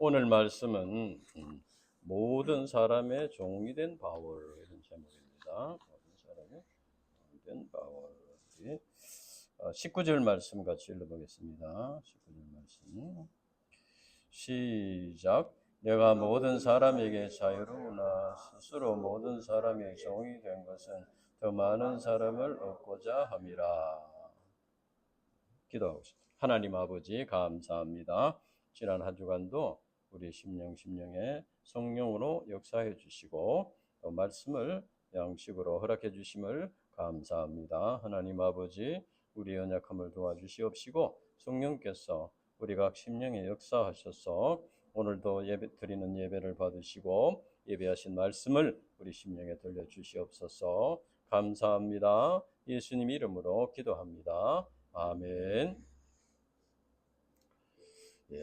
오늘 말씀은 모든 사람의 종이 된 바울 이런 제목입니다. 모든 사람의 종이 된 바울이 19절 말씀 같이 읽어보겠습니다. 19절 말씀 시작. 내가 모든 사람에게 자유로우나 스스로 모든 사람의 종이 된 것은 더 많은 사람을 얻고자 함이라. 기도하고 싶습니다. 하나님 아버지 감사합니다. 지난 한 주간도 우리 심령에 성령으로 역사해 주시고 또 말씀을 양식으로 허락해 주심을 감사합니다. 하나님 아버지 우리 연약함을 도와주시옵시고 성령께서 우리 각 심령에 역사하셔서 오늘도 드리는 예배를 받으시고 예배하신 말씀을 우리 심령에 들려주시옵소서. 감사합니다. 예수님 이름으로 기도합니다. 아멘.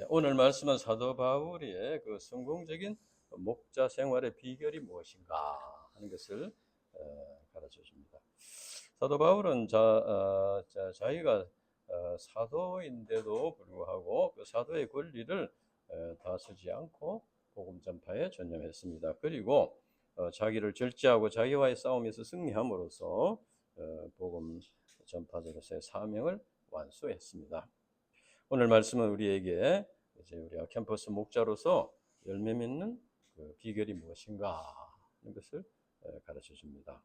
오늘 말씀은 사도 바울의 그 성공적인 목자 생활의 비결이 무엇인가 하는 것을 가르쳐 줍니다. 사도 바울은 자기가 사도인데도 불구하고 그 사도의 권리를 다 쓰지 않고 복음 전파에 전념했습니다. 그리고 자기를 절제하고 자기와의 싸움에서 승리함으로써 복음 전파자로서의 사명을 완수했습니다. 오늘 말씀은 우리에게 이제 우리가 캠퍼스 목자로서 열매 맺는 그 비결이 무엇인가 하는 것을 가르쳐 줍니다.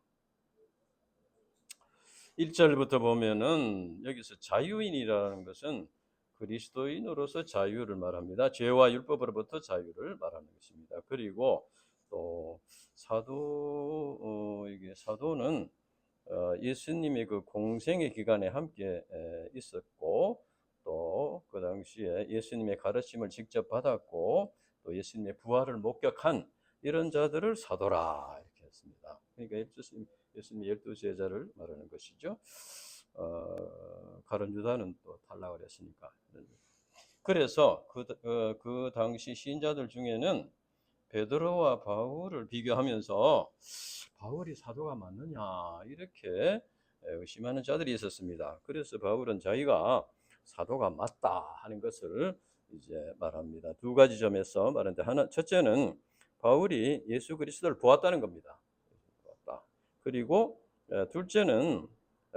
1절부터 보면은 여기서 자유인이라는 것은 그리스도인으로서 자유를 말합니다. 죄와 율법으로부터 자유를 말하는 것입니다. 그리고 또 사도는 예수님의 그 공생의 기간에 함께 있었고 또 그 당시에 예수님의 가르침을 직접 받았고 또 예수님의 부활을 목격한 이런 자들을 사도라 이렇게 했습니다. 그러니까 예수님의 12제자를 말하는 것이죠. 가룟 유다는 또 탈락을 했으니까. 그래서 그 당시 신자들 중에는 베드로와 바울을 비교하면서 바울이 사도가 맞느냐 이렇게 의심하는 자들이 있었습니다. 그래서 바울은 자기가 사도가 맞다 하는 것을 이제 말합니다. 두 가지 점에서 말하는데 첫째는 바울이 예수 그리스도를 보았다는 겁니다. 그리고 둘째는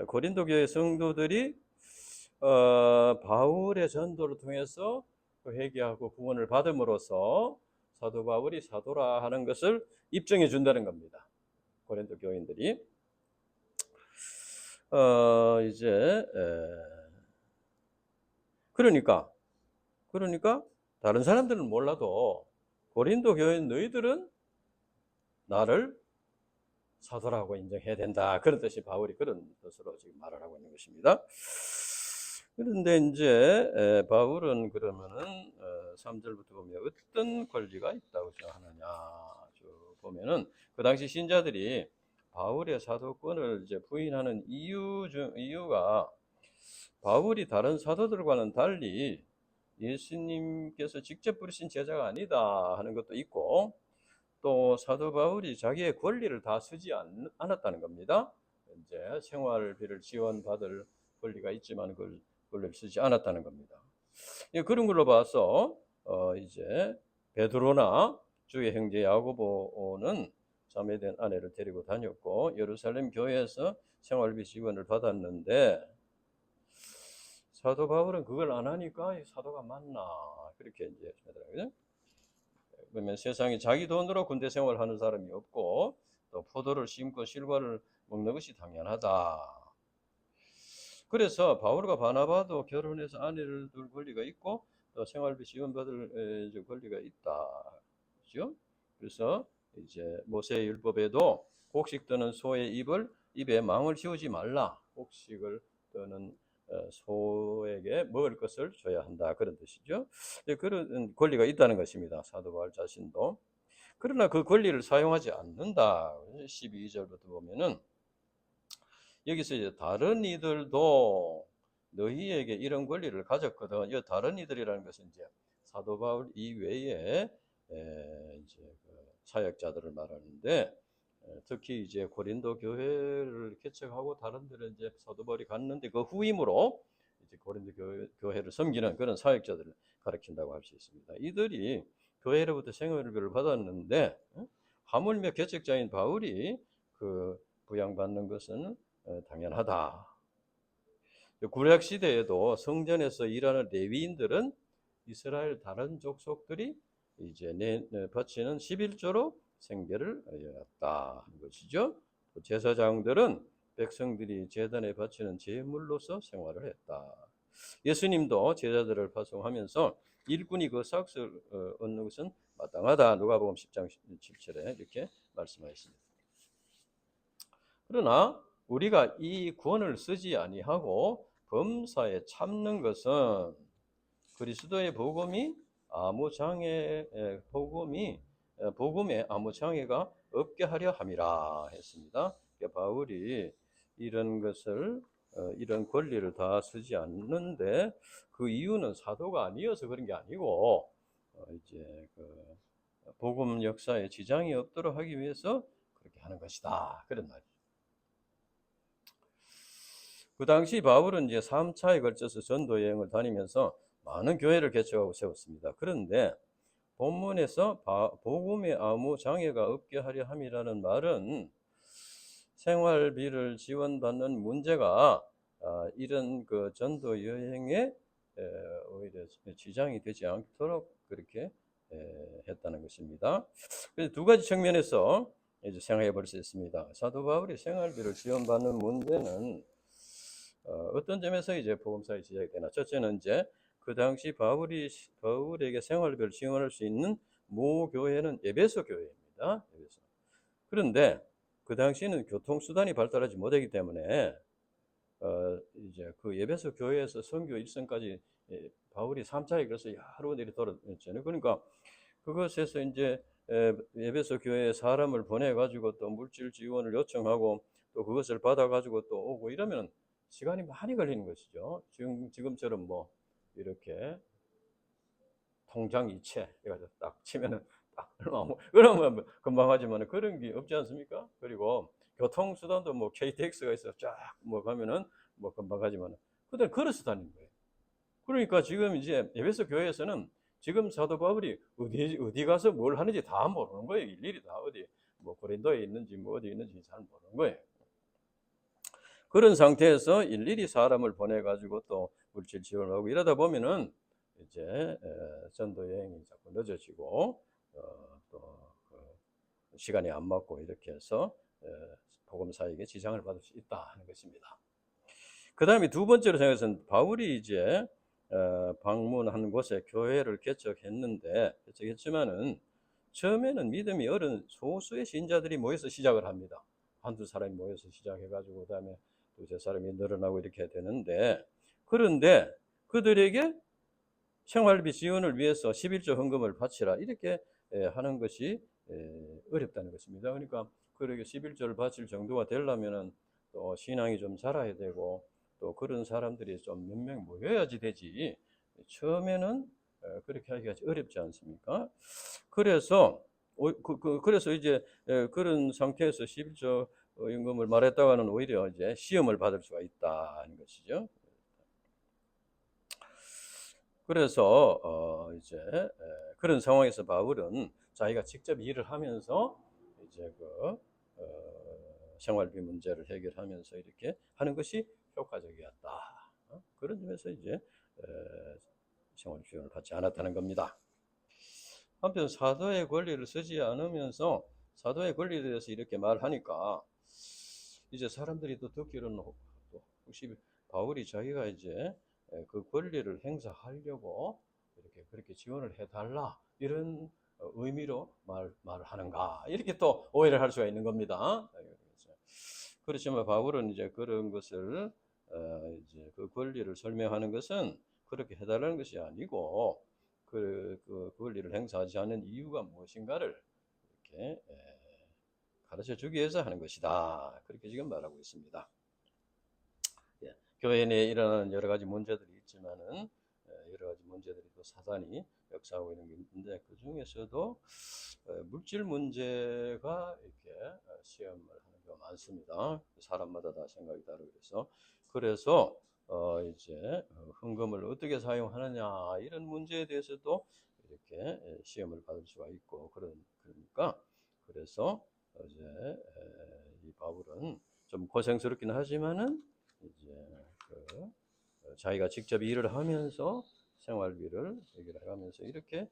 고린도 교회 성도들이 바울의 전도를 통해서 회개하고 구원을 받음으로써 사도 바울이 사도라 하는 것을 입증해 준다는 겁니다. 고린도 교인들이 그러니까 다른 사람들은 몰라도 고린도 교인 너희들은 나를 사도라고 인정해야 된다. 그런 뜻이 바울이 그런 뜻으로 지금 말을 하고 있는 것입니다. 그런데 이제 바울은 그러면은 3절부터 보면 어떤 권리가 있다고 생각하느냐 보면은 그 당시 신자들이 바울의 사도권을 이제 부인하는 이유가 바울이 다른 사도들과는 달리 예수님께서 직접 부르신 제자가 아니다 하는 것도 있고 또 사도 바울이 자기의 권리를 다 쓰지 않았다는 겁니다. 이제 생활비를 지원받을 권리가 있지만 그걸 권리를 쓰지 않았다는 겁니다. 그런 걸로 봐서 이제 베드로나 주의 형제 야고보는 자매된 아내를 데리고 다녔고 예루살렘 교회에서 생활비 지원을 받았는데 사도 바울은 그걸 안 하니까 사도가 맞나 그렇게 이제 하더라고요. 그러면 세상에 자기 돈으로 군대 생활하는 사람이 없고 또 포도를 심고 실과를 먹는 것이 당연하다. 그래서 바울과 바나바도 결혼해서 아내를 둘 권리가 있고 또 생활비 지원받을 권리가 있다. 그렇죠? 그래서 이제 모세의 율법에도 곡식 떠는 소의 입에 망을 씌우지 말라. 곡식을 떠는 소에게 먹을 것을 줘야 한다. 그런 뜻이죠. 그런 권리가 있다는 것입니다. 사도 바울 자신도. 그러나 그 권리를 사용하지 않는다. 12절부터 보면은 여기서 이제 다른 이들도 너희에게 이런 권리를 가졌거든. 이 다른 이들이라는 것은 이제 사도 바울 이외에 이제 그 사역자들을 말하는데 특히 이제 고린도 교회를 개척하고 다른 데를 이제 사도 바울이 갔는데 그 후임으로 이제 고린도 교회를 섬기는 그런 사역자들을 가리킨다고 할 수 있습니다. 이들이 교회로부터 생활비를 받았는데 하물며 개척자인 바울이 그 부양받는 것은 당연하다. 구약 시대에도 성전에서 일하는 레위인들은 이스라엘 다른 족속들이 이제 바치는 11조로 생계를 이어갔다는 것이죠. 제사장들은 백성들이 제단에 바치는 제물로서 생활을 했다. 예수님도 제자들을 파송하면서 일꾼이 그 삭을 얻는 것은 마땅하다. 누가복음 10장 17절에 이렇게 말씀하셨습니다. 그러나 우리가 이 구원을 쓰지 아니하고 범사에 참는 것은 그리스도의 복음이 아무 장애 복음에 아무 장애가 없게 하려 함이라 했습니다. 그러니까 바울이 이런 것을 이런 권리를 다 쓰지 않는데 그 이유는 사도가 아니어서 그런 게 아니고 이제 그 복음 역사에 지장이 없도록 하기 위해서 그렇게 하는 것이다. 그런 말이죠. 그 당시 바울은 이제 3차에 걸쳐서 전도 여행을 다니면서 많은 교회를 개척하고 세웠습니다. 그런데 본문에서 복음에 아무 장애가 없게 하려 함이라는 말은 생활비를 지원받는 문제가 이런 그 전도 여행에 오히려 지장이 되지 않도록 그렇게 했다는 것입니다. 그래서 두 가지 측면에서 이제 생각해 볼 수 있습니다. 사도 바울이 생활비를 지원받는 문제는 어떤 점에서 이제 복음사에 지적이 되나? 첫째는 이제 그 당시 바울에게 생활비를 지원할 수 있는 모교회는 에베소 교회입니다. 에베소. 그런데 그 당시에는 교통수단이 발달하지 못하기 때문에 이제 그 에베소 교회에서 선교 일선까지 바울이 3차에 그래서 여러 데를 돌았잖아요. 그러니까 그것에서 이제 에베소 교회에 사람을 보내 가지고 또 물질 지원을 요청하고 또 그것을 받아 가지고 또 오고 이러면 시간이 많이 걸리는 것이죠. 지금처럼 뭐 이렇게 통장 이체 해가지고 딱 치면은 딱 그러면 금방 하지만 그런 게 없지 않습니까? 그리고 교통수단도 뭐 KTX가 있어 쫙 뭐 가면은 뭐 금방 하지만 그때 걸어서 다니는 거예요. 그러니까 지금 이제 에베소 교회에서는 지금 사도 바울이 어디 가서 뭘 하는지 다 모르는 거예요. 일일이 다 어디 뭐 고린도에 있는지 뭐 어디 있는지 잘 모르는 거예요. 그런 상태에서 일일이 사람을 보내 가지고 또 물질 지원을 하고 이러다 보면은 이제 전도 여행이 자꾸 늦어지고 또 시간이 안 맞고 이렇게 해서 복음 사역에 지장을 받을 수 있다 하는 것입니다. 그 다음에 두 번째로 생각해서는 바울이 이제 방문한 곳에 교회를 개척했지만은 처음에는 믿음이 어린 소수의 신자들이 모여서 시작을 합니다. 한두 사람이 모여서 시작해가지고 그다음에 두세 사람이 늘어나고 이렇게 되는데 그런데 그들에게 생활비 지원을 위해서 11조 헌금을 바치라 이렇게 하는 것이 어렵다는 것입니다. 그러니까 그렇게 11조를 바칠 정도가 되려면은 또 신앙이 좀 자라야 되고 또 그런 사람들이 좀 몇 명 모여야지 되지 처음에는 그렇게 하기가 어렵지 않습니까? 그래서 그래서 이제 그런 상태에서 11조 임금을 말했다가는 오히려 이제 시험을 받을 수가 있다는 것이죠. 그래서 이제 그런 상황에서 바울은 자기가 직접 일을 하면서 이제 그 생활비 문제를 해결하면서 이렇게 하는 것이 효과적이었다. 그런 점에서 이제 생활 지원을 받지 않았다는 겁니다. 한편 사도의 권리를 쓰지 않으면서 사도의 권리에 대해서 이렇게 말하니까 이제 사람들이 또 듣기로는 혹시 바울이 자기가 이제 그 권리를 행사하려고 이렇게 그렇게 지원을 해달라 이런 의미로 말을 하는가 이렇게 또 오해를 할 수가 있는 겁니다. 그렇지만 바울은 이제 그런 것을 이제 그 권리를 설명하는 것은 그렇게 해달라는 것이 아니고 그 권리를 행사하지 않는 이유가 무엇인가를 이렇게 가르쳐 주기 위해서 하는 것이다. 그렇게 지금 말하고 있습니다. 예, 교회 내에 일어나는 여러 가지 문제들이 있지만은 여러 가지 문제들이 또 사단이 역사하고 있는 게 있는데 그 중에서도 물질 문제가 이렇게 시험을 하는 경우가 많습니다. 사람마다 다 생각이 다르고 그래서 이제 헌금을 어떻게 사용하느냐 이런 문제에 대해서도 이렇게 시험을 받을 수가 있고 그러니까 그래서 이제 이 바울은 좀 고생스럽긴 하지만은 이제 자기가 직접 일을 하면서 생활비를 해결해 가면서 이렇게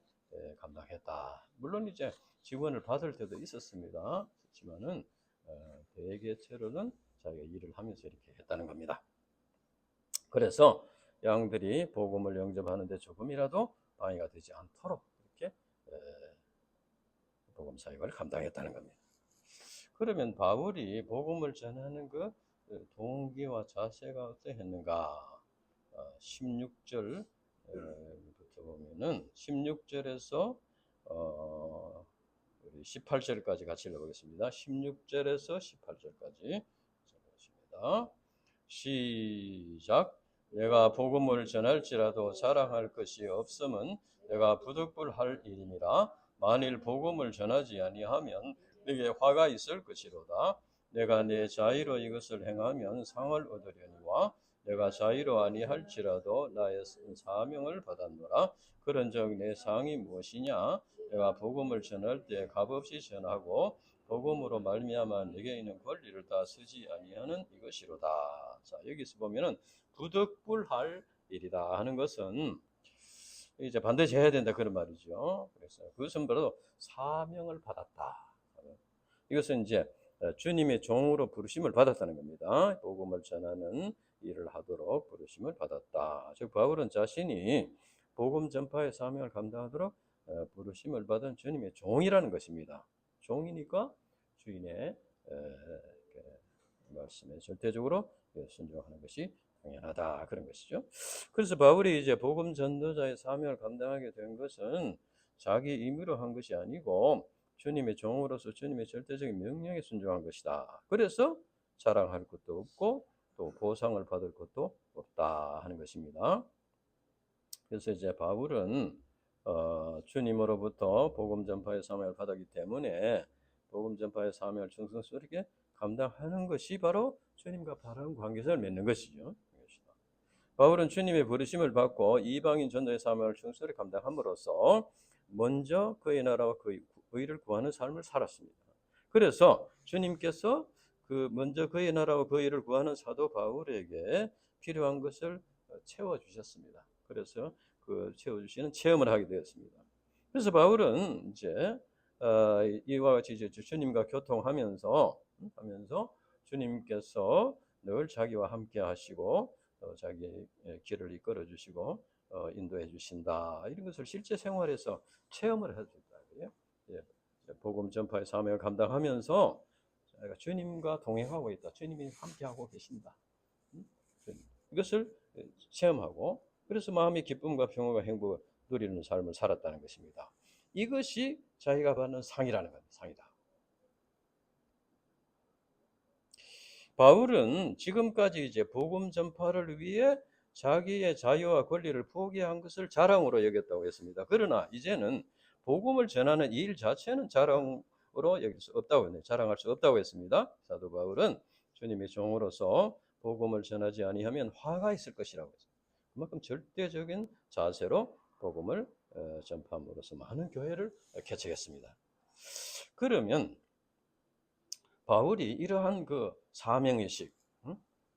감당했다. 물론 이제 지원을 받을 때도 있었습니다. 그렇지만은 대개체로는 자기가 일을 하면서 이렇게 했다는 겁니다. 그래서 양들이 복음을 영접하는데 조금이라도 방해가 되지 않도록 이렇게 복음 사역을 감당했다는 겁니다. 그러면 바울이 복음을 전하는 그 동기와 자세가 어떠했는가? 16절부터 보면은 16절에서 우리 18절까지 같이 읽어보겠습니다. 16절에서 18절까지 보겠습니다. 시작. 내가 복음을 전할지라도 자랑할 것이 없음은 내가 부득불할 일임이라. 만일 복음을 전하지 아니하면 내게 화가 있을 것이로다. 내가 내 자의로 이것을 행하면 상을 얻으려니와 내가 자의로 아니할지라도 나의 사명을 받았노라. 그런즉 내 상이 무엇이냐? 내가 복음을 전할 때 값없이 전하고 복음으로 말미암아 내게 있는 권리를 다 쓰지 아니하는 이것이로다. 자, 여기서 보면은 부득불할 일이다 하는 것은 이제 반드시 해야 된다 그런 말이죠. 그래서 그것은 바로 사명을 받았다. 이것은 이제 주님의 종으로 부르심을 받았다는 겁니다. 복음을 전하는 일을 하도록 부르심을 받았다. 즉 바울은 자신이 복음 전파의 사명을 감당하도록 부르심을 받은 주님의 종이라는 것입니다. 종이니까 주인의 말씀에 절대적으로 순종하는 것이 당연하다 그런 것이죠. 그래서 바울이 이제 복음 전도자의 사명을 감당하게 된 것은 자기 임의로 한 것이 아니고 주님의 종으로서 주님의 절대적인 명령에 순종한 것이다. 그래서 자랑할 것도 없고 또 보상을 받을 것도 없다 하는 것입니다. 그래서 이제 바울은 주님으로부터 복음 전파의 사명을 받았기 때문에 복음 전파의 사명을 정성스럽게 감당하는 것이 바로 주님과 바른 관계를 맺는 것이죠. 바울은 주님의 부르심을 받고 이방인 전도의 사명을 충실히 감당함으로써 먼저 그의 나라와 그의 의를 구하는 삶을 살았습니다. 그래서 주님께서 먼저 그의 나라와 그의 의를 구하는 사도 바울에게 필요한 것을 채워주셨습니다. 그래서 그 채워주시는 체험을 하게 되었습니다. 그래서 바울은 이제 이와 같이 이제 주님과 교통하면서 주님께서 늘 자기와 함께 하시고 자기 길을 이끌어 주시고 인도해 주신다. 이런 것을 실제 생활에서 체험을 해준다. 복음 전파의 사명을 감당하면서 자기가 주님과 동행하고 있다. 주님이 함께하고 계신다. 이것을 체험하고 그래서 마음의 기쁨과 평화와 행복을 누리는 삶을 살았다는 것입니다. 이것이 자기가 받는 상이라는 겁니다. 상이다. 바울은 지금까지 이제 복음 전파를 위해 자기의 자유와 권리를 포기한 것을 자랑으로 여겼다고 했습니다. 그러나 이제는 복음을 전하는 일 자체는 자랑으로 여길 수 없다고 했네요. 자랑할 수 없다고 했습니다. 사도 바울은 주님의 종으로서 복음을 전하지 아니하면 화가 있을 것이라고 했습니다. 그만큼 절대적인 자세로 복음을 전파함으로써 많은 교회를 개척했습니다. 그러면 바울이 이러한 그 사명의식,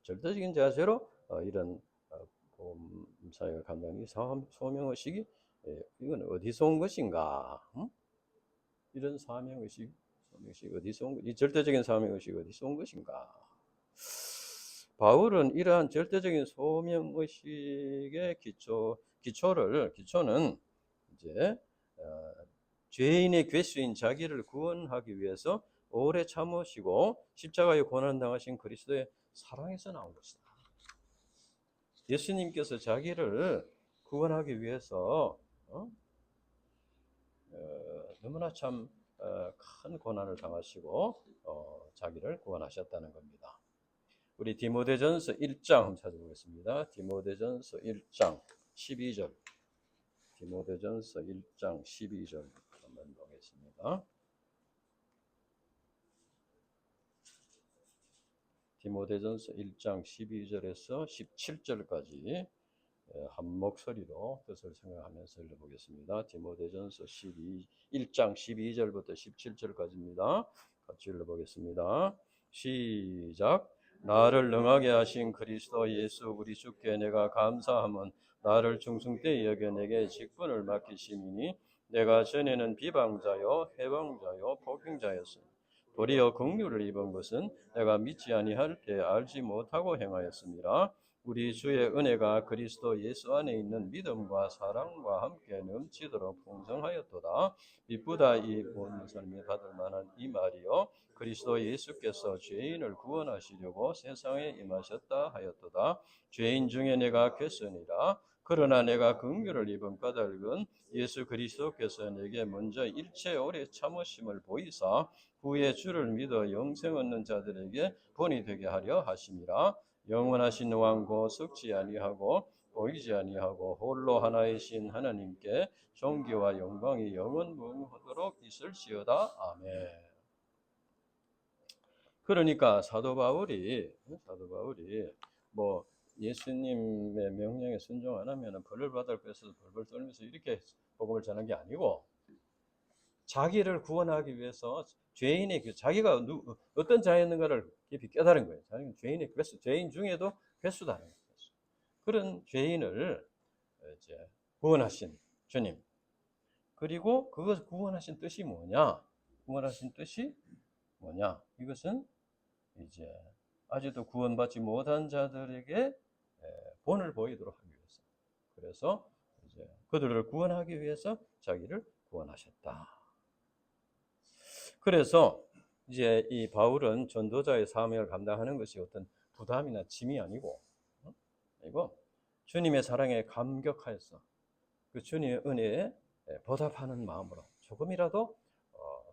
절대적인 자세로 이런 복음 사역을 감당하는 이 소명의식이 이건 어디서 온 것인가? 이런 사명의식 어디서 온 이 절대적인 사명의식이 어디서 온 것인가? 바울은 이러한 절대적인 소명의식의 기초는 이제 죄인의 괴수인 자기를 구원하기 위해서 오래 참으시고 십자가에 고난 당하신 그리스도의 사랑에서 나온 것이다. 예수님께서 자기를 구원하기 위해서 너무나 참 큰 고난을 당하시고 자기를 구원하셨다는 겁니다. 우리 디모데전서 1장 한번 찾아보겠습니다. 디모데전서 1장 12절. 디모데전서 1장 12절 한번 보겠습니다. 디모데전서 1장 12절에서 17절까지 한 목소리로 뜻을 생각하면서 읽어보겠습니다. 디모데전서 1장 12절부터 17절까지입니다. 같이 읽어보겠습니다. 시작. 나를 능하게 하신 그리스도 예수 우리 주께 내가 감사함은 나를 충성되이 여겨 내게 직분을 맡기심이니 내가 전에는 비방자요 해방자요 폭행자였으니 도리어 긍휼을 입은 것은 내가 믿지 아니할 때 알지 못하고 행하였습니다. 우리 주의 은혜가 그리스도 예수 안에 있는 믿음과 사랑과 함께 넘치도록 풍성하였도다. 이보다 이 모든 사람이 받을 만한 이 말이요 그리스도 예수께서 죄인을 구원하시려고 세상에 임하셨다 하였도다. 죄인 중에 내가 괴선이라. 그러나 내가 긍휼을 입은 까닭은 예수 그리스도께서 내게 먼저 일체 오래 참으심을 보이사 후에 주를 믿어 영생 얻는 자들에게 본이 되게 하려 하심이라. 영원하신 왕고 썩지 아니하고 보이지 아니하고 홀로 하나이신 하나님께 존귀와 영광이 영원무궁하도록 있을지어다. 아멘. 그러니까 사도 바울이 뭐 예수님의 명령에 순종 안 하면 벌을 받을 것에서 벌벌 떨면서 이렇게 복음을 전한 게 아니고 자기를 구원하기 위해서 죄인의 자기가 어떤 자였는가를 깊이 깨달은 거예요. 자기는 죄인의 괴수, 죄인 중에도 괴수다는 거예요. 그런 죄인을 이제 구원하신 주님. 그리고 그것을 구원하신 뜻이 뭐냐? 구원하신 뜻이 뭐냐? 이것은 이제 아직도 구원받지 못한 자들에게 본을 보이도록 하기 위해서. 그래서 이제 그들을 구원하기 위해서 자기를 구원하셨다. 그래서 이제 이 바울은 전도자의 사명을 감당하는 것이 어떤 부담이나 짐이 아니고, 주님의 사랑에 감격하여서 그 주님의 은혜에 보답하는 마음으로 조금이라도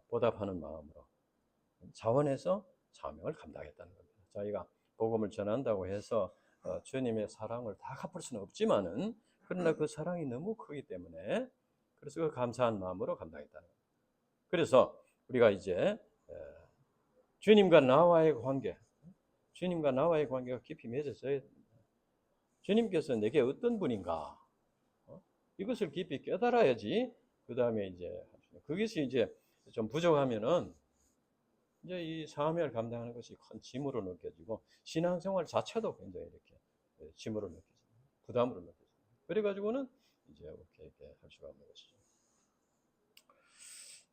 보답하는 마음으로 자원해서 사명을 감당했다는 겁니다. 자기가 복음을 전한다고 해서 주님의 사랑을 다 갚을 수는 없지만은 그러나 그 사랑이 너무 크기 때문에 그래서 그 감사한 마음으로 감당했다는 겁니다. 그래서 우리가 이제 주님과 나와의 관계가 깊이 맺어져야 됩니다. 주님께서 내게 어떤 분인가 이것을 깊이 깨달아야지 그 다음에 이제 그것이 이제 좀 부족하면은 이제 이 사명을 감당하는 것이 큰 짐으로 느껴지고 신앙생활 자체도 굉장히 이렇게 짐으로 느껴집니다. 부담으로 느껴집니다. 그래가지고는 이제 이렇게 할 수가 없는 것이죠.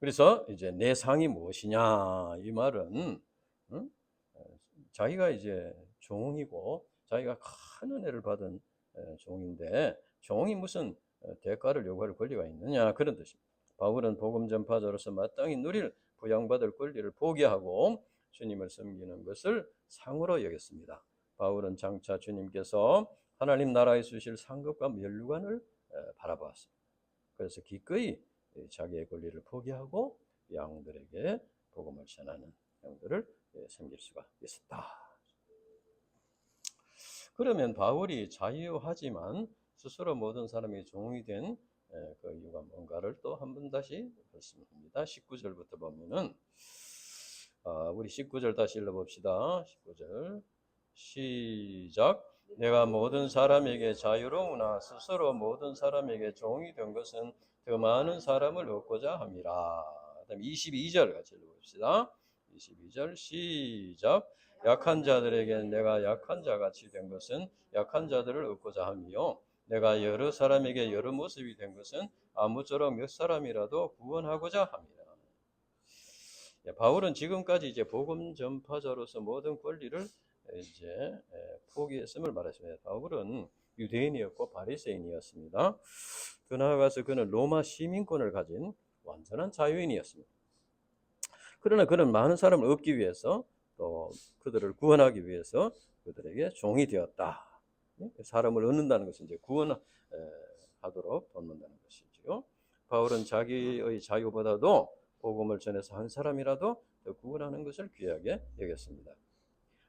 그래서 이제 내 상이 무엇이냐 이 말은 자기가 이제 종이고 자기가 큰 은혜를 받은 종인데 종이 무슨 대가를 요구할 권리가 있느냐 그런 뜻입니다. 바울은 복음 전파자로서 마땅히 누릴 부양받을 권리를 포기하고 주님을 섬기는 것을 상으로 여겼습니다. 바울은 장차 주님께서 하나님 나라에 주실 상급과 면류관을 바라보았습니다. 그래서 기꺼이 자기의 권리를 포기하고 양들에게 복음을 전하는 양들을 섬길 수가 있었다. 그러면 바울이 자유하지만 스스로 모든 사람이 종이 된 그 이유가 뭔가를 또 한 번 다시 말씀합니다. 19절부터 보면은 우리 19절 다시 읽어봅시다. 19절 시작. 내가 모든 사람에게 자유로우나 스스로 모든 사람에게 종이 된 것은 더 많은 사람을 얻고자 함이라. 그다음 22절 같이 읽어봅시다. 22절 시작. 약한 자들에게 내가 약한 자같이 된 것은 약한 자들을 얻고자 함이요 내가 여러 사람에게 여러 모습이 된 것은 아무쪼록 몇 사람이라도 구원하고자 합니다. 바울은 지금까지 이제 복음 전파자로서 모든 권리를 이제 포기했음을 말했습니다. 바울은 유대인이었고 바리새인이었습니다. 더 나아가서 그는 로마 시민권을 가진 완전한 자유인이었습니다. 그러나 그는 많은 사람을 얻기 위해서 또 그들을 구원하기 위해서 그들에게 종이 되었다. 사람을 얻는다는 것은 이제 구원하도록 돕는다는 것이지요. 바울은 자기의 자유보다도 복음을 전해서 한 사람이라도 더 구원하는 것을 귀하게 여겼습니다.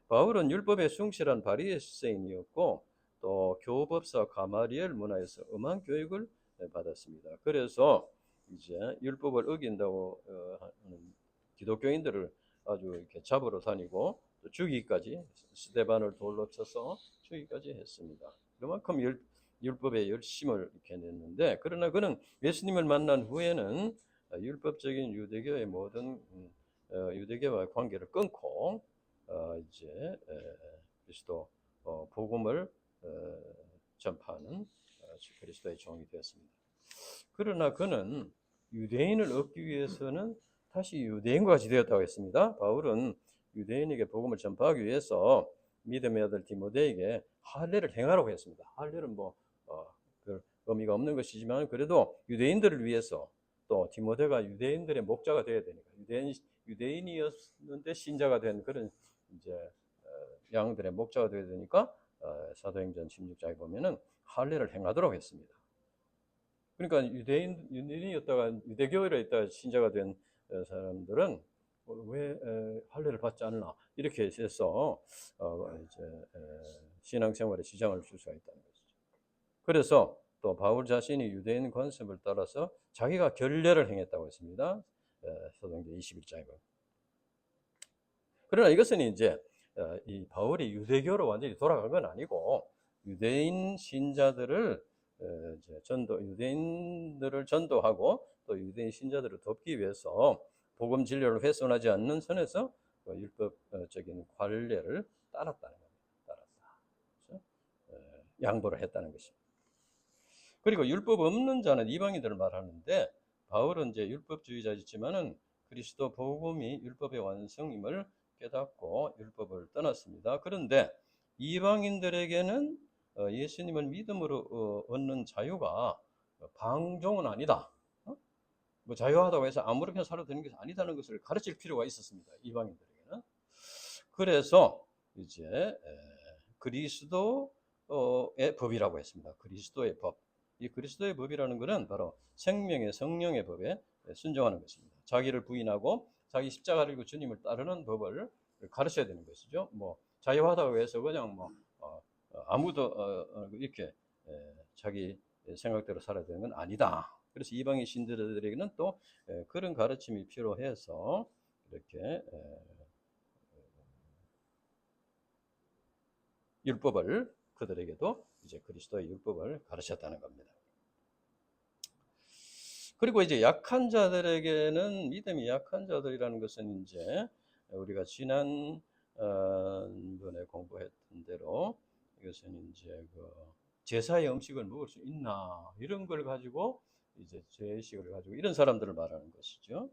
바울은 율법에 충실한 바리새인이었고 또 교법사 가마리엘 문화에서 엄한 교육을 받았습니다. 그래서 이제 율법을 어긴다고 하는 기독교인들을 아주 이렇게 잡으러 다니고 또 죽이기까지 스데반을 돌로 쳐서 죽이기까지 했습니다. 그만큼 율법의 열심을 이렇게 냈는데, 그러나 그는 예수님을 만난 후에는 율법적인 유대교의 모든 유대교와의 관계를 끊고 이제 그리스도 복음을 전파하는 그리스도의 종이 되었습니다. 그러나 그는 유대인을 얻기 위해서는 다시 유대인과 같이 되었다고 했습니다. 바울은 유대인에게 복음을 전파하기 위해서 믿음의 아들 디모데에게 할례를 행하라고 했습니다. 할례는 별 의미가 없는 것이지만 그래도 유대인들을 위해서, 또 디모데가 유대인들의 목자가 되어야 되니까, 유대인이었는데 신자가 된 그런 이제 양들의 목자가 되어야 되니까 사도행전 16장에 보면은 할례를 행하도록 했습니다. 그러니까 유대인이었다가 유대교회에 있다가 신자가 된 사람들은 왜 할례를 받지 않나 이렇게 해서 이제 신앙생활에 지장을 줄 수가 있다는 것이죠. 그래서 또 바울 자신이 유대인 관습을 따라서 자기가 결례를 행했다고 했습니다. 사도행전 21장에. 그러나 이것은 이제 이 바울이 유대교로 완전히 돌아간 건 아니고 유대인 신자들을 유대인들을 전도하고 또 유대인 신자들을 돕기 위해서 복음 진료를 훼손하지 않는 선에서 율법적인 관례를 따랐다는 겁니다. 그렇죠? 양보를 했다는 것입니다. 그리고 율법 없는 자는 이방인들을 말하는데, 바울은 이제 율법주의자이지만은 그리스도 복음이 율법의 완성임을 깨닫고 율법을 떠났습니다. 그런데 이방인들에게는 예수님을 믿음으로 얻는 자유가 방종은 아니다. 뭐 자유하다고 해서 아무렇게나 살아도 되는 것이 아니다는 것을 가르칠 필요가 있었습니다. 이방인들에게는. 그래서 이제 그리스도의 법이라고 했습니다. 그리스도의 법. 이 그리스도의 법이라는 것은 바로 생명의 성령의 법에 순종하는 것입니다. 자기를 부인하고 자기 십자가를 지고 주님을 따르는 법을 가르쳐야 되는 것이죠. 뭐 자유하다고 해서 그냥 아무도 이렇게 자기 생각대로 살아야 되는 건 아니다. 그래서 이방인 신들에게는 또 그런 가르침이 필요해서 이렇게 율법을 그들에게도 이제 그리스도의 율법을 가르쳤다는 겁니다. 그리고 이제 약한 자들에게는, 믿음이 약한 자들이라는 것은 이제 우리가 지난 번에 공부했던 대로 이것은 이제 제사의 음식을 먹을 수 있나 이런 걸 가지고 이제 죄의식을 가지고 이런 사람들을 말하는 것이죠.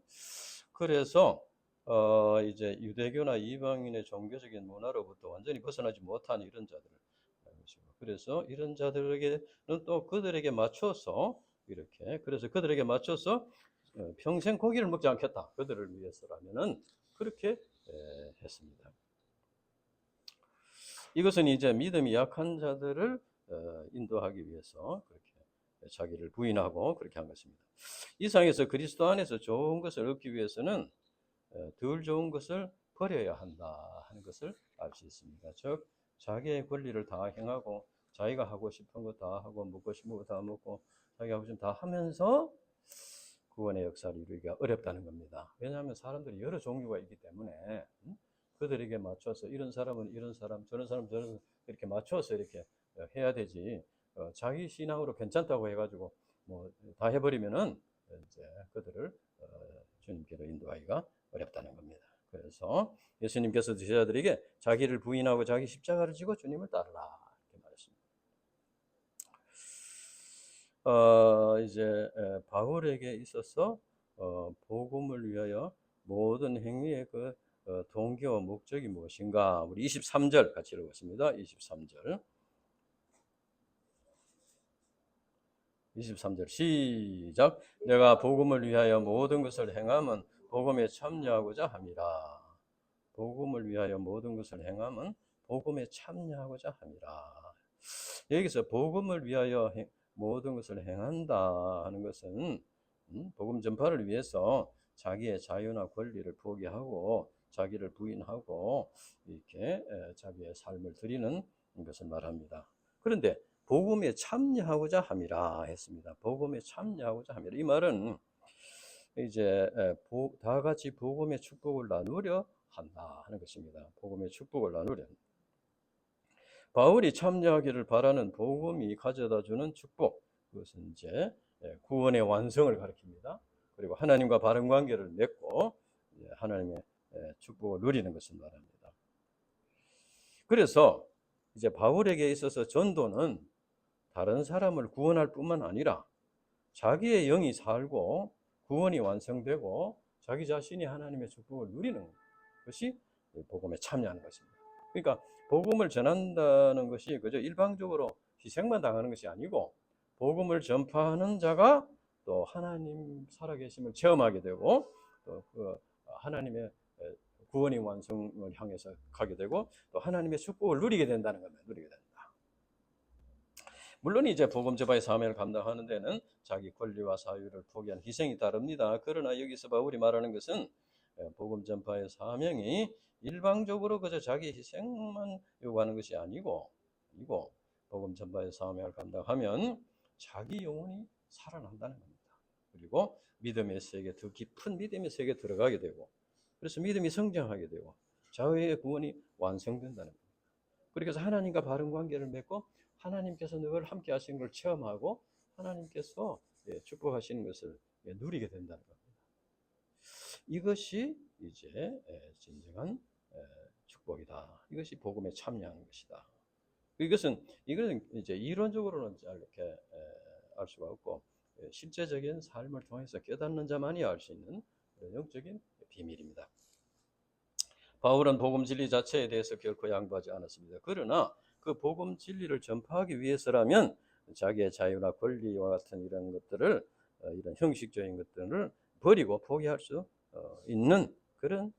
그래서 이제 유대교나 이방인의 종교적인 문화로부터 완전히 벗어나지 못한 이런 자들을 말하는 것이고, 그래서 이런 자들에게는 또 그들에게 맞춰서 이렇게, 그래서 그들에게 맞춰서 평생 고기를 먹지 않겠다, 그들을 위해서라면은 그렇게 했습니다. 이것은 이제 믿음이 약한 자들을 인도하기 위해서 그렇게 자기를 부인하고 그렇게 한 것입니다. 이 상에서 그리스도 안에서 좋은 것을 얻기 위해서는 덜 좋은 것을 버려야 한다 하는 것을 알 수 있습니다. 즉 자기의 권리를 다 행하고 자기가 하고 싶은 거 다 하고 먹고 싶은 거 다 먹고 자기가 하고 싶은 거 다 하면서 구원의 역사를 이루기가 어렵다는 겁니다. 왜냐하면 사람들이 여러 종류가 있기 때문에 그들에게 맞춰서 이런 사람은 이런 사람, 저런 사람은 저런, 이렇게 맞춰서 이렇게 해야 되지, 자기 신앙으로 괜찮다고 해가지고 뭐 다 해버리면은 이제 그들을 주님께로 인도하기가 어렵다는 겁니다. 그래서 예수님께서 제자들에게 자기를 부인하고 자기 십자가를 지고 주님을 따르라 이렇게 말했습니다. 이제 바울에게 있어서 복음을 위하여 모든 행위의 그 동기와 목적이 무엇인가? 우리 23절 같이 읽어보겠습니다. 23절. 23절 시작. 내가 복음을 위하여 모든 것을 행함은 복음에 참여하고자 함이라. 복음을 위하여 모든 것을 행함은 복음에 참여하고자 함이라. 여기서 복음을 위하여 모든 것을 행한다 하는 것은 복음 전파를 위해서 자기의 자유나 권리를 포기하고 자기를 부인하고 이렇게 자기의 삶을 드리는 것을 말합니다. 그런데 복음에 참여하고자 함이라 했습니다. 복음에 참여하고자 함이라. 이 말은 이제 다 같이 복음의 축복을 나누려 한다 하는 것입니다. 복음의 축복을 나누려. 바울이 참여하기를 바라는 복음이 가져다 주는 축복, 그것은 이제 구원의 완성을 가리킵니다. 그리고 하나님과 바른 관계를 맺고 하나님의 축복을 누리는 것을 말합니다. 그래서 이제 바울에게 있어서 전도는 다른 사람을 구원할 뿐만 아니라 자기의 영이 살고 구원이 완성되고 자기 자신이 하나님의 축복을 누리는 것이 복음에 참여하는 것입니다. 그러니까 복음을 전한다는 것이 그저 일방적으로 희생만 당하는 것이 아니고 복음을 전파하는 자가 또 하나님 살아계심을 체험하게 되고 또 그 하나님의 구원의 완성을 향해서 가게 되고 또 하나님의 축복을 누리게 된다는 겁니다. 누리게 된다. 물론 이제 복음 전파의 사명을 감당하는 데는 자기 권리와 사유를 포기한 희생이 따릅니다. 그러나 여기서 바울이 말하는 것은 복음 전파의 사명이 일방적으로 그저 자기 희생만 요구하는 것이 아니고 복음 전파의 사명을 감당하면 자기 영혼이 살아난다는 겁니다. 그리고 믿음의 세계, 더 깊은 믿음의 세계에 들어가게 되고 그래서 믿음이 성장하게 되고 자기의 구원이 완성된다는 겁니다. 그래서 하나님과 바른 관계를 맺고 하나님께서 늘 함께 하시는 걸 체험하고 하나님께서 축복하시는 것을 누리게 된다는 겁니다. 이것이 이제 진정한 축복이다. 이것이 복음에 참여하는 것이다. 이것은 이제 이론적으로는 이렇게 알 수가 없고 실제적인 삶을 통해서 깨닫는 자만이 알 수 있는 영적인 비밀입니다. 바울은 복음 진리 자체에 대해서 결코 양보하지 않았습니다. 그러나 그 복음 진리를 전파하기 위해서라면 자기의 자유나 권리와 같은 이런 것들을 이런 형식적인 것들을 버리고 포기할 수 있는 그런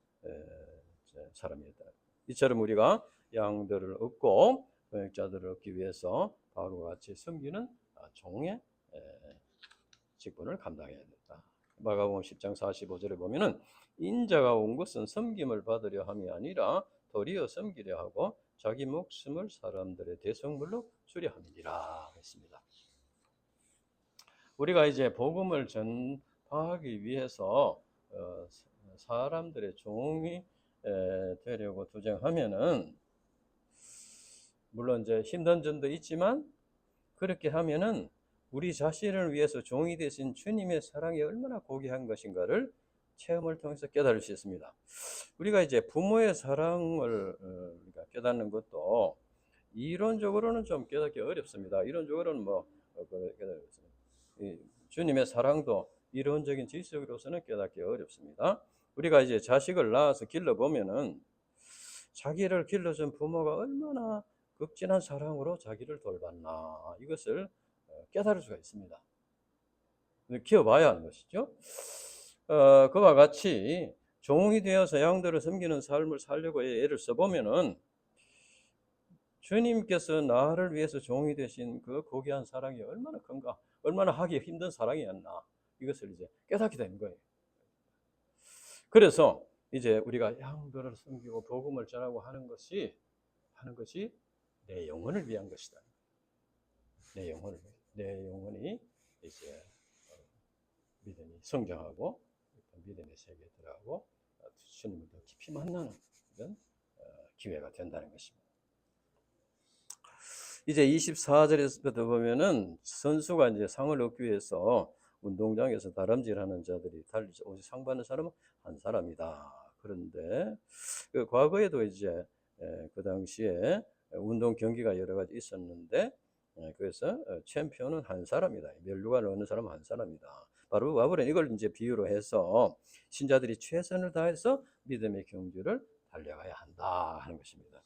사람이다. 이처럼 우리가 양들을 얻고 병역자들을 얻기 위해서 바울과 같이 섬기는 종의 직분을 감당해야 된다. 마가복음 10장 45절에 보면은 인자가 온 것은 섬김을 받으려 함이 아니라 도리어 섬기려 하고 자기 목숨을 사람들의 대성물로 주려 함이니라 했습니다. 우리가 이제 복음을 전파하기 위해서 사람들의 종이 되려고 투쟁하면은 물론 이제 힘든 점도 있지만 그렇게 하면은 우리 자신을 위해서 종이 되신 주님의 사랑이 얼마나 고귀한 것인가를 체험을 통해서 깨달을 수 있습니다. 우리가 이제 부모의 사랑을 깨닫는 것도 이론적으로는 좀 깨닫기 어렵습니다. 이론적으로는 주님의 사랑도 이론적인 지식으로서는 깨닫기 어렵습니다. 우리가 이제 자식을 낳아서 길러보면은 자기를 길러준 부모가 얼마나 극진한 사랑으로 자기를 돌봤나 이것을 깨달을 수가 있습니다. 키워봐야 하는 것이죠. 그와 같이 종이 되어서 양들을 섬기는 삶을 살려고 애를 써보면은 주님께서 나를 위해서 종이 되신 그 고귀한 사랑이 얼마나 큰가, 얼마나 하기 힘든 사랑이었나 이것을 이제 깨닫게 되는 거예요. 그래서 이제 우리가 양들을 섬기고 복음을 전하고 하는 것이 내 영혼을 위한 것이다. 내 영혼이 이제 믿음이 성장하고 믿음의 세계에 들어가고 주님을 더 깊이 만나는 이런 기회가 된다는 것입니다. 이제 24절에서부터 보면은 선수가 이제 상을 얻기 위해서 운동장에서 다람질하는 자들이 달리지 오직 상 받는 사람은 한 사람이다. 그런데 그 과거에도 이제 그 당시에 운동 경기가 여러 가지 있었는데 그래서 챔피언은 한 사람이다. 멸류관을 얻는 사람은 한 사람이다. 바로 바울은 이걸 이제 비유로 해서 신자들이 최선을 다해서 믿음의 경주를 달려가야 한다 하는 것입니다.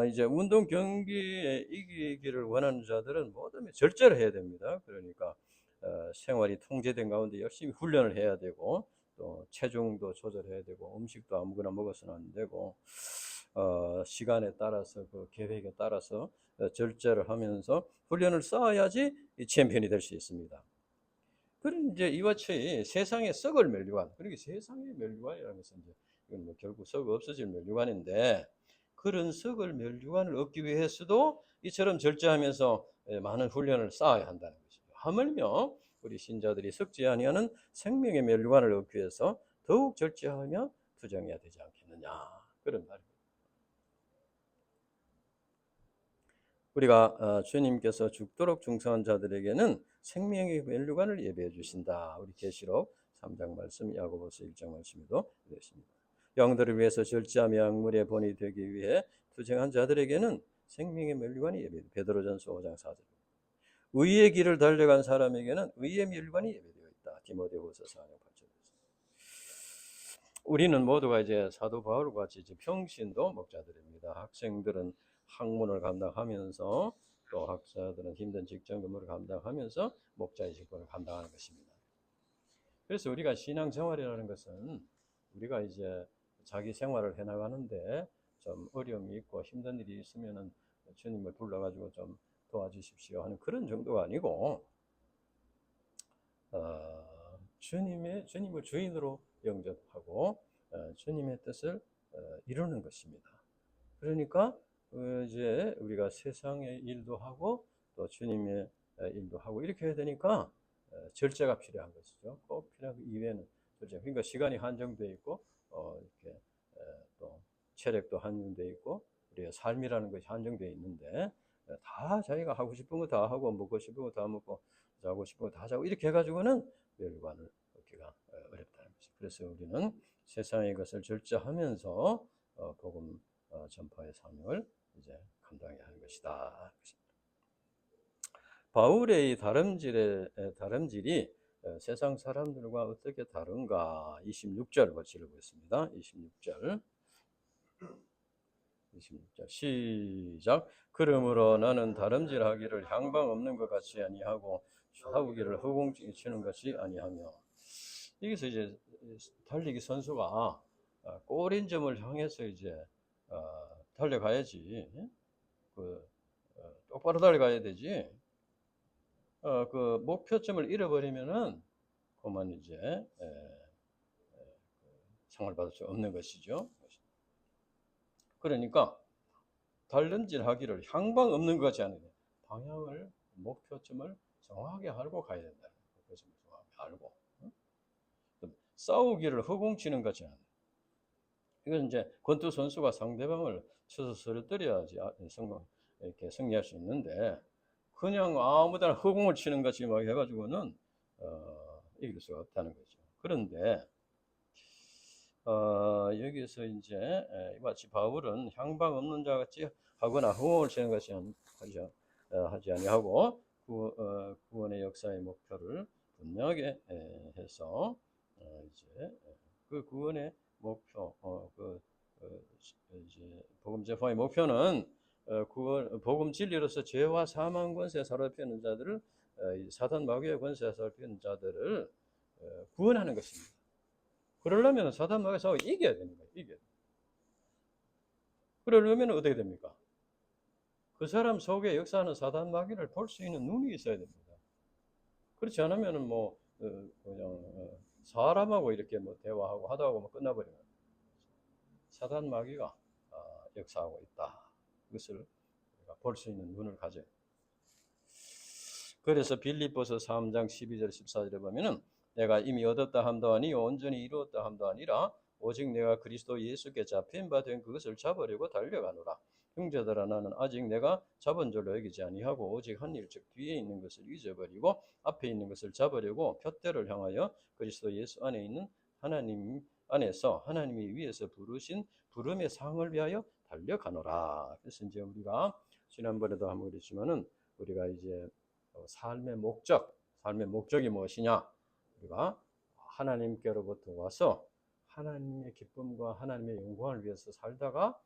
이제 운동 경기에 이기기를 원하는 자들은 모든 절제를 해야 됩니다. 그러니까 생활이 통제된 가운데 열심히 훈련을 해야 되고 또 체중도 조절해야 되고 음식도 아무거나 먹어서는 안 되고 시간에 따라서 그 계획에 따라서 절제를 하면서 훈련을 쌓아야지 챔피언이 될 수 있습니다. 그런 이제 이와 같이 세상에 썩을 멸류관, 그러니까 세상의 멸류관이라는 것은 이제 이건 뭐 결국 썩 없어질 멸류관인데 그런 썩을 멸류관을 얻기 위해서도 이처럼 절제하면서 많은 훈련을 쌓아야 한다는 것이죠. 하물며 우리 신자들이 썩지 아니하는 생명의 멸류관을 얻기 위해서 더욱 절제하며 투쟁해야 되지 않겠느냐 그런 말입니다. 우리가 주님께서 죽도록 충성한 자들에게는 생명의 멸류관을 예배해 주신다. 우리 계시록 3장 말씀, 야고보서 1장 말씀에도 되어 있습니다. 영들을 위해서 절제하며 약물의 본이 되기 위해 투쟁한 자들에게는 생명의 멸류관이 예배돼. 베드로전서 5장 4절. 의의 길을 달려간 사람에게는 의의 멸류관이 예배되어 있다. 디모데후서 4장 8절. 우리는 모두가 이제 사도 바울과 같이 이제 평신도 목자들입니다. 학생들은 학문을 감당하면서 또 학사들은 힘든 직장 근무를 감당하면서 목자의 직분을 감당하는 것입니다. 그래서 우리가 신앙생활이라는 것은 우리가 이제 자기 생활을 해나가는데 좀 어려움이 있고 힘든 일이 있으면은 주님을 불러가지고 좀 도와주십시오 하는 그런 정도가 아니고 주님을 주인으로 영접하고 주님의 뜻을 이루는 것입니다. 그러니까 이제 우리가 세상의 일도 하고 또 주님의 일도 하고 이렇게 해야 되니까 절제가 필요한 것이죠. 꼭 필요한 이외에는 절제. 그러니까 시간이 한정되어 있고 이렇게 또 체력도 한정되어 있고 우리가 삶이라는 것이 한정되어 있는데 다 자기가 하고 싶은 거 다 하고 먹고 싶은 거 다 먹고 자고 싶은 거 다 자고 이렇게 해가지고는 멸관을 얻기가 어렵다는 것이죠. 그래서 우리는 세상의 것을 절제하면서 복음 전파의 사명을 이제 감당해야 하는 것이다. 바울의 이 다름질이 세상 사람들과 어떻게 다른가? 26절 같이 읽어보겠습니다. 26절 시작. 그러므로 나는 다름질하기를 향방 없는 것 같이 아니하고 싸우기를 허공치는 것이 아니하며. 여기서 이제 달리기 선수가 골인 점을 향해서 이제 달려가야지. 똑바로 달려가야 되지. 그 목표점을 잃어버리면은 그만 이제 상을 받을 수 없는 것이죠. 그러니까 달름질하기를 향방 없는 것이 아니라 방향을 목표점을 정확하게 알고 가야 된다. 목표점을 정확하게 알고 싸우기를 허공치는 것이 아니라 이건 이제 권투 선수가 상대방을 쳐서 쓰러뜨려야지 이렇게 승리할 수 있는데 그냥 아무데나 허공을 치는 것이 막 해가지고는 이길 수가 없다는 거죠. 그런데 여기서 이제 마치 바울은 향방 없는 자 같이 하거나 허공을 치는 것이 하지 아니하고 구원의 역사의 목표를 분명하게 해서 이제 그 구원의 목표 이제 복음 전파의 목표는 복음 진리로서 죄와 사망 권세 사로잡히는 자들을 사단 마귀의 권세 사로잡히는 자들을 구원하는 것입니다. 그러려면 사단 마귀의 싸워 이겨야 됩니다. 이겨야 됩니다. 그러려면 어떻게 됩니까? 그 사람 속에 역사하는 사단 마귀를 볼 수 있는 눈이 있어야 됩니다. 그렇지 않으면 뭐 그냥 사람하고 이렇게 뭐 대화하고 하다 보면 끝나버리면 사단 마귀가 역사하고 있다. 그것을 우리가 볼 수 있는 눈을 가져요. 그래서 빌립보서 3장 12절 14절에 보면은 내가 이미 얻었다 함도 아니 온전히 이루었다 함도 아니라 오직 내가 그리스도 예수께 잡힌 바 된 그것을 잡으려고 달려가노라. 형제들아 나는 아직 내가 잡은 줄로 여기지 아니하고 오직 한 일 즉 뒤에 있는 것을 잊어버리고 앞에 있는 것을 잡으려고 푯대를 향하여 그리스도 예수 안에 있는 하나님 안에서 하나님이 위에서 부르신 부름의 상을 위하여 달려가노라. 그래서 이제 우리가 지난번에도 한번 그랬지만은 우리가 이제 삶의 목적이 무엇이냐? 우리가 하나님께로부터 와서 하나님의 기쁨과 하나님의 영광을 위해서 살다가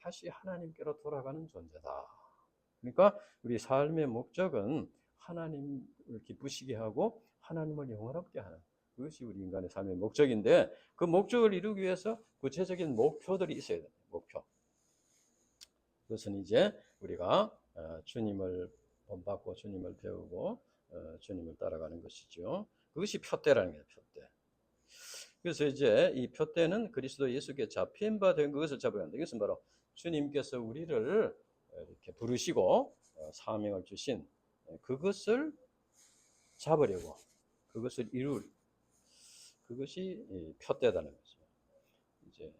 다시 하나님께로 돌아가는 존재다. 그러니까 우리 삶의 목적은 하나님을 기쁘시게 하고 하나님을 영원롭게 하는 그것이 우리 인간의 삶의 목적인데 그 목적을 이루기 위해서 구체적인 목표들이 있어야 됩니다. 목표. 그것은 이제 우리가 주님을 본받고 주님을 배우고 주님을 따라가는 것이죠. 그것이 푯대라는 거예요. 푯대. 그래서 이제 이 푯대는 그리스도 예수께 잡힌 바 된 그것을 잡아야 한다. 이것은 바로 주님께서 우리를 이렇게 부르시고 사명을 주신 그것을 잡으려고 그것을 이룰 그것이 푯대다는 거죠. 이제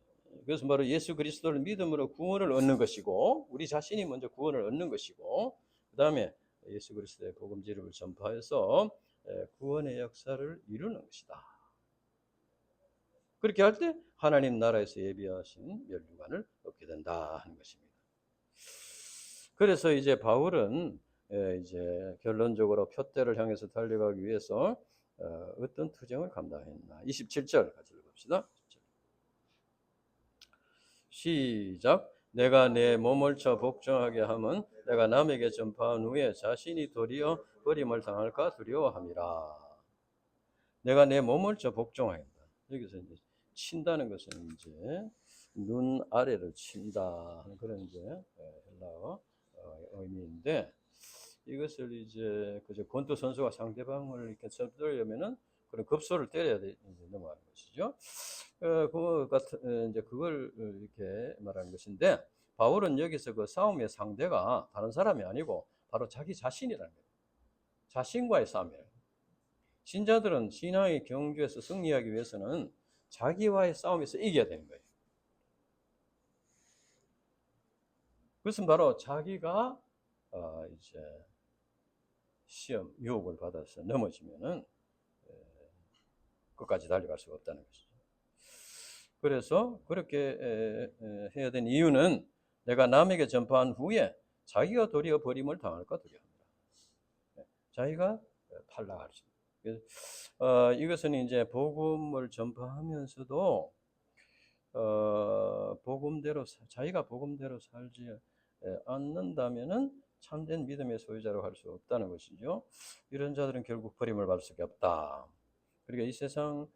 그래서 바로 예수 그리스도를 믿음으로 구원을 얻는 것이고, 우리 자신이 먼저 구원을 얻는 것이고, 그 다음에 예수 그리스도의 복음지를 전파해서 구원의 역사를 이루는 것이다. 그렇게 할 때 하나님 나라에서 예비하신 멸류관을 얻게 된다 하는 것입니다. 그래서 이제 바울은 이제 결론적으로 표대를 향해서 달려가기 위해서 어떤 투쟁을 감당했나. 27절 같이 읽읍시다. 시작. 내가 내 몸을 쳐 복종하게 함은 내가 남에게 전파한 후에 자신이 도리어 버림을 당할까 두려워함이라. 내가 내 몸을 쳐 복종하겠다. 여기서 이제 친다는 것은 이제 눈 아래를 친다 하는 그런 이제 헬라어 의미인데, 이것을 이제 그저 권투 선수가 상대방을 이렇게 쳐들려면은 그런 급소를 때려야 돼, 이제 넘어가는 것이죠. 그거 같은 이제 그걸 이렇게 말하는 것인데, 바울은 여기서 그 싸움의 상대가 다른 사람이 아니고 바로 자기 자신이라는 거예요. 자신과의 싸움이에요. 신자들은 신앙의 경주에서 승리하기 위해서는 자기와의 싸움에서 이겨야 되는 거예요. 그것은 바로 자기가 이제 시험, 유혹을 받아서 넘어지면은 끝까지 달려갈 수가 없다는 것이죠. 그래서 그렇게 해야 되는 이유는 내가 남에게 전파한 후에 자기가 도리어 버림을 당할까 두려워합니다. 자기가 탈락할 수 있습니다. 이것은 이제 복음을 전파하면서도 복음대로 자기가 복음대로 살지 않는다면은 참된 믿음의 소유자로 할 수 없다는 것이죠. 이런 자들은 결국 버림을 받을 수밖에 없다. 그러니까 이 세상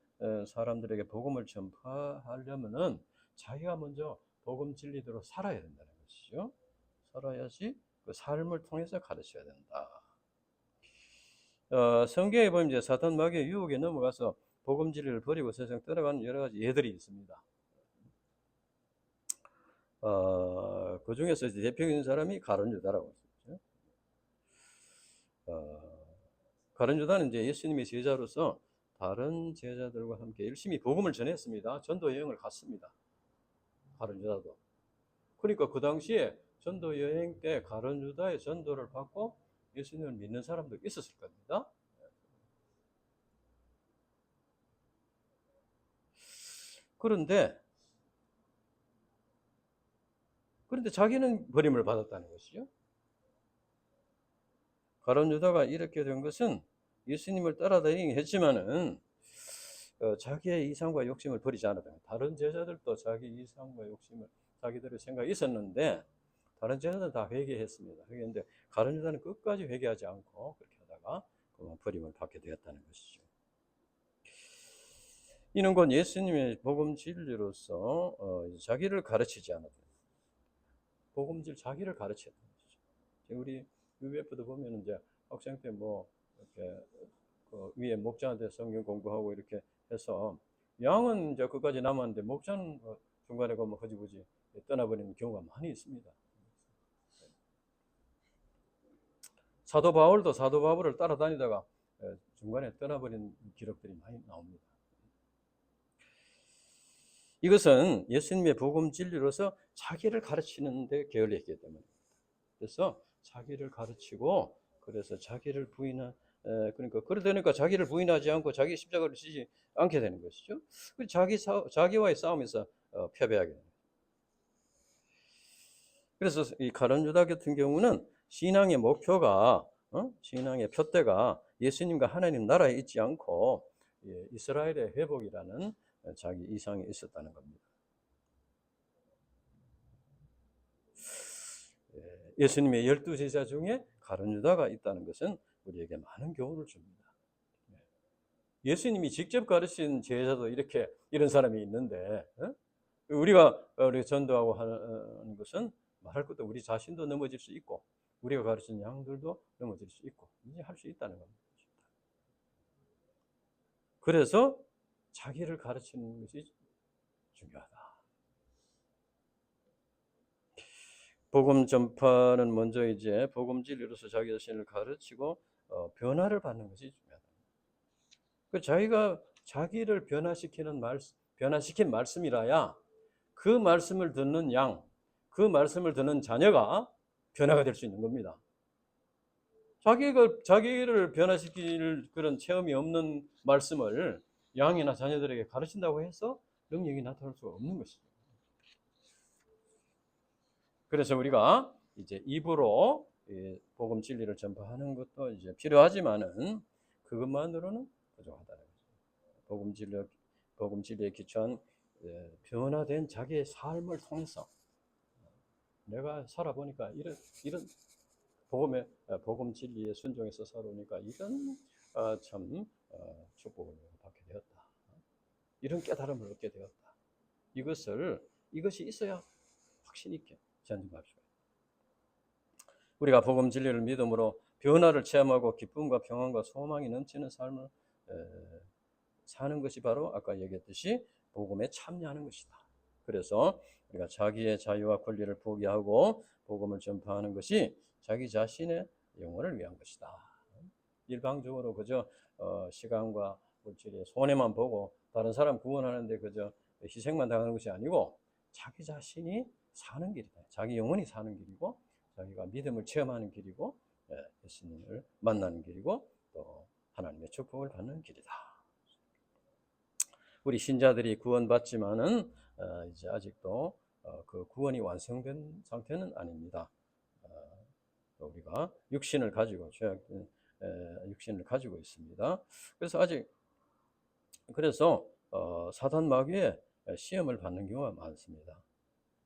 사람들에게 복음을 전파하려면은 자기가 먼저 복음 진리대로 살아야 된다는 것이죠. 살아야지 그 삶을 통해서 가르쳐야 된다. 성경에 보면 이제 사탄 마귀의 유혹에 넘어가서 복음 진리를 버리고 세상 떠나가는 여러 가지 예들이 있습니다. 그 중에서 대표적인 사람이 가룟 유다라고 했죠. 가룟 유다는 이제 예수님의 제자로서 다른 제자들과 함께 열심히 복음을 전했습니다. 전도 여행을 갔습니다. 가룟 유다도. 그러니까 그 당시에 전도 여행 때 가룟 유다의 전도를 받고 예수님을 믿는 사람도 있었을 겁니다. 그런데 자기는 버림을 받았다는 것이죠. 가룟 유다가 이렇게 된 것은 예수님을 따라다니긴 했지만은 자기의 이상과 욕심을 버리지 않았다. 다른 제자들도 자기 이상과 욕심을, 자기들의 생각이 있었는데 다른 제자들은 다 회개했습니다. 회개했는데 가룟 유다는 끝까지 회개하지 않고 그렇게 하다가 그만 버림을 받게 되었다는 것이죠. 이는 곧 예수님의 복음 진리로서 자기를 가르치지 않았다. 복음질 자기를 가르쳤던 것이죠. 우리 UBF도 보면 이제 학생 때 뭐 이렇게 그 위에 목자한테 성경 공부하고 이렇게 해서 양은 이제 끝까지 남았는데 목자는 중간에 가면 허지부지 떠나버리는 경우가 많이 있습니다. 사도 바울도 사도 바울을 따라다니다가 중간에 떠나버린 기록들이 많이 나옵니다. 이것은 예수님의 복음 진리로서 자기를 가르치는 데 게을리했기 때문입니다. 그래서 자기를 가르치고 그래서 자기를 부인한 그러니까 자기를 부인하지 않고 자기 십자가를 지지 않게 되는 것이죠. 자기와의 싸움에서 패배하게 됩니다. 그래서 이 가룟 유다 같은 경우는 신앙의 목표가 신앙의 표대가 예수님과 하나님 나라에 있지 않고 이스라엘의 회복이라는 자기 이상이 있었다는 겁니다. 예수님의 12제자 중에 가룟 유다가 있다는 것은 우리에게 많은 교훈을 줍니다. 예수님이 직접 가르친 제자도 이런 사람이 있는데 우리가 전도하고 하는 것은 말할 것도 우리 자신도 넘어질 수 있고 우리가 가르친 양들도 넘어질 수 있고 이제 할 수 있다는 겁니다. 그래서 자기를 가르치는 것이 중요하다. 복음 전파는 먼저 이제 복음 진리로서 자기 자신을 가르치고 변화를 받는 것이 중요하다. 그 자기가 자기를 변화시킨 말씀이라야 그 말씀을 듣는 양, 그 말씀을 듣는 자녀가 변화가 될 수 있는 겁니다. 자기를 변화시킬 그런 체험이 없는 말씀을 양이나 자녀들에게 가르친다고 해서 능력이 나타날 수가 없는 것이죠. 그래서 우리가 이제 입으로 복음 진리를 전파하는 것도 이제 필요하지만은 그것만으로는 부족하다는 거죠. 복음 진리에 기초한 변화된 자기의 삶을 통해서 내가 살아보니까 이런 복음 진리에 순종해서 살아오니까 이런 참 축복을 받게 되었다. 이런 깨달음을 얻게 되었다. 이것이 있어야 확신 있게 전진합시다. 우리가 복음 진리를 믿음으로 변화를 체험하고 기쁨과 평안과 소망이 넘치는 삶을 사는 것이 바로 아까 얘기했듯이 복음에 참여하는 것이다. 그래서 우리가 자기의 자유와 권리를 포기하고 복음을 전파하는 것이 자기 자신의 영혼을 위한 것이다. 일방적으로 그저 시간과 물질의 손해만 보고 다른 사람 구원하는데 그저 희생만 당하는 것이 아니고 자기 자신이 사는 길이다. 자기 영혼이 사는 길이고 자기가 믿음을 체험하는 길이고 예수님을 만나는 길이고 또 하나님의 축복을 받는 길이다. 우리 신자들이 구원받지만은 이제 아직도 그 구원이 완성된 상태는 아닙니다. 우리가 육신을 가지고 죄악된 육신을 가지고 있습니다. 그래서 사단 마귀의 시험을 받는 경우가 많습니다.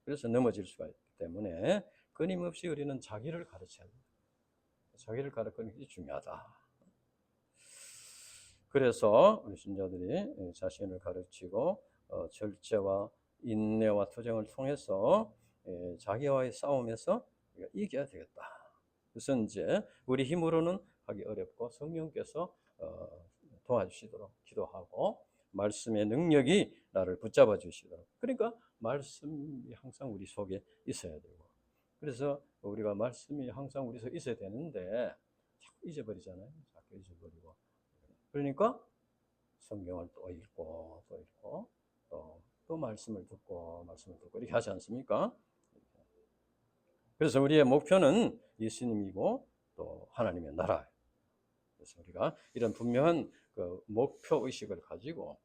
그래서 넘어질 수가 있기 때문에 끊임없이 우리는 자기를 가르쳐야 합니다. 자기를 가르치는 게 중요하다. 그래서 우리 신자들이 자신을 가르치고 절제와 인내와 투쟁을 통해서 자기와의 싸움에서 우리가 이겨야 되겠다. 그래서 이제 우리 힘으로는 하기 어렵고 성령께서 도와주시도록 기도하고 말씀의 능력이 나를 붙잡아 주시도록. 그러니까 말씀이 항상 우리 속에 있어야 되고. 그래서 우리가 말씀이 항상 우리 속에 있어야 되는데 자꾸 잊어버리잖아요. 자꾸 잊어버리고. 그러니까 성경을 또 읽고 또 말씀을 듣고 이렇게 하지 않습니까? 그래서 우리의 목표는 예수님이고 또 하나님의 나라. 그래서 우리가 이런 분명한 그 목표 의식을 가지고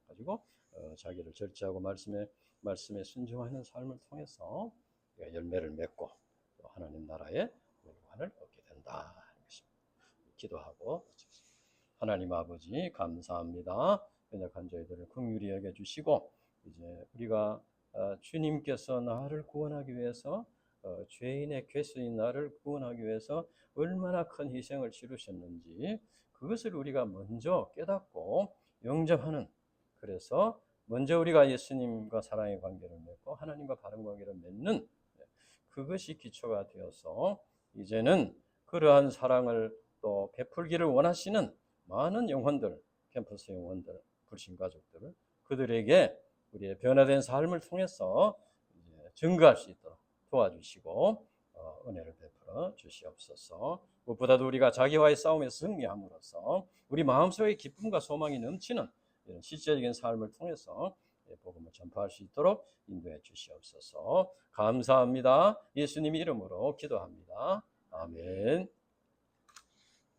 자기를 절제하고 말씀에 순종하는 삶을 통해서 열매를 맺고 또 하나님 나라의 영광을 얻게 된다. 기도하고 하나님 아버지 감사합니다. 연약한 저희들을 긍휼히 여겨 주시고 이제 우리가 주님께서 나를 구원하기 위해서 죄인의 괴수인 나를 구원하기 위해서 얼마나 큰 희생을 치르셨는지 그것을 우리가 먼저 깨닫고 영접하는 그래서 먼저 우리가 예수님과 사랑의 관계를 맺고 하나님과 바른 관계를 맺는 그것이 기초가 되어서 이제는 그러한 사랑을 또 베풀기를 원하시는 많은 영혼들, 캠퍼스 영혼들, 불신 가족들 그들에게 우리의 변화된 삶을 통해서 증거할 수 있도록 도와주시고 은혜를 베풀어 주시옵소서. 무엇보다도 우리가 자기와의 싸움에서 승리함으로써 우리 마음속에 기쁨과 소망이 넘치는 이런 실제적인 삶을 통해서 복음을 전파할 수 있도록 인도해 주시옵소서. 감사합니다. 예수님 이름으로 기도합니다. 아멘.